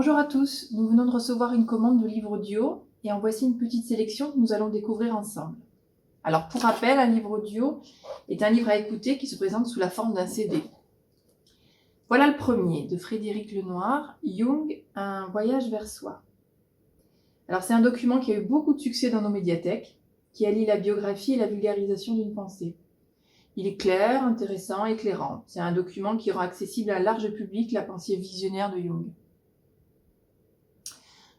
Bonjour à tous, nous venons de recevoir une commande de livre audio et en voici une petite sélection que nous allons découvrir ensemble. Alors pour rappel, un livre audio est un livre à écouter qui se présente sous la forme d'un CD. Voilà le premier, de Frédéric Lenoir, Jung, un voyage vers soi. Alors c'est un document qui a eu beaucoup de succès dans nos médiathèques, qui allie la biographie et la vulgarisation d'une pensée. Il est clair, intéressant, éclairant. C'est un document qui rend accessible à un large public la pensée visionnaire de Jung.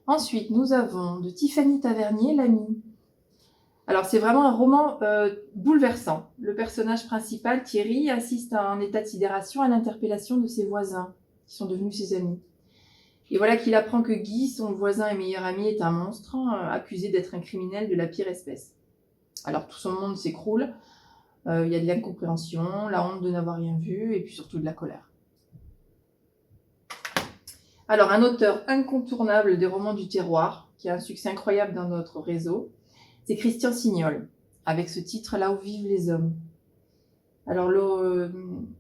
Ensuite, nous avons de Tiffany Tavernier, L'Ami. Alors, c'est vraiment un roman bouleversant. Le personnage principal, Thierry, assiste en état de sidération à l'interpellation de ses voisins, qui sont devenus ses amis. Et voilà qu'il apprend que Guy, son voisin et meilleur ami, est un monstre, accusé d'être un criminel de la pire espèce. Alors, tout son monde s'écroule. Il y a de l'incompréhension, la honte de n'avoir rien vu, et puis surtout de la colère. Alors, un auteur incontournable des romans du terroir, qui a un succès incroyable dans notre réseau, c'est Christian Signol, avec ce titre « Là où vivent les hommes ». Alors,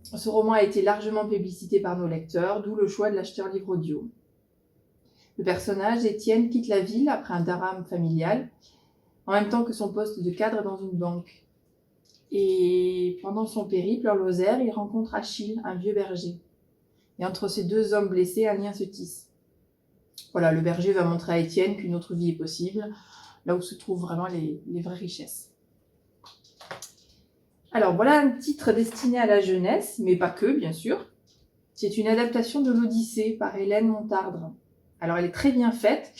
ce roman a été largement publicité par nos lecteurs, d'où le choix de l'acheteur livre audio. Le personnage, Étienne, quitte la ville après un drame familial, en même temps que son poste de cadre dans une banque. Et pendant son périple en Lozère, il rencontre Achille, un vieux berger. Et entre ces deux hommes blessés, un lien se tisse. Voilà, le berger va montrer à Étienne qu'une autre vie est possible, là où se trouvent vraiment les vraies richesses. Alors voilà un titre destiné à la jeunesse, mais pas que, bien sûr. C'est une adaptation de l'Odyssée par Hélène Montardre. Alors elle est très bien faite,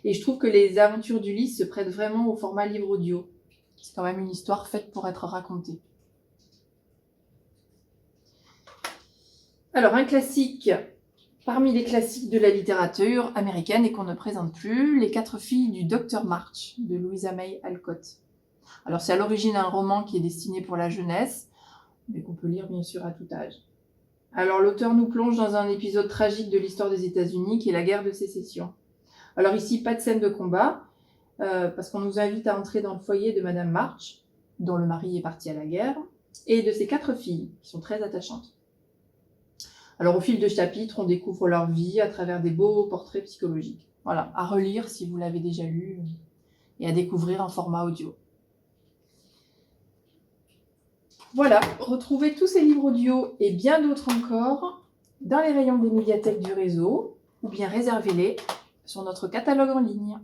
et je trouve que les aventures d'Ulysse se prêtent vraiment au format livre audio. C'est quand même une histoire faite pour être racontée. Alors, un classique parmi les classiques de la littérature américaine et qu'on ne présente plus, Les 4 filles du Dr March de Louisa May Alcott. Alors, c'est à l'origine un roman qui est destiné pour la jeunesse, mais qu'on peut lire bien sûr à tout âge. Alors, l'auteur nous plonge dans un épisode tragique de l'histoire des États-Unis qui est la guerre de sécession. Alors ici, pas de scène de combat, parce qu'on nous invite à entrer dans le foyer de Madame March, dont le mari est parti à la guerre, et de ses 4 filles, qui sont très attachantes. Alors, au fil de chapitres, on découvre leur vie à travers des beaux portraits psychologiques. Voilà, à relire si vous l'avez déjà lu et à découvrir en format audio. Voilà, retrouvez tous ces livres audio et bien d'autres encore dans les rayons des médiathèques du réseau ou bien réservez-les sur notre catalogue en ligne.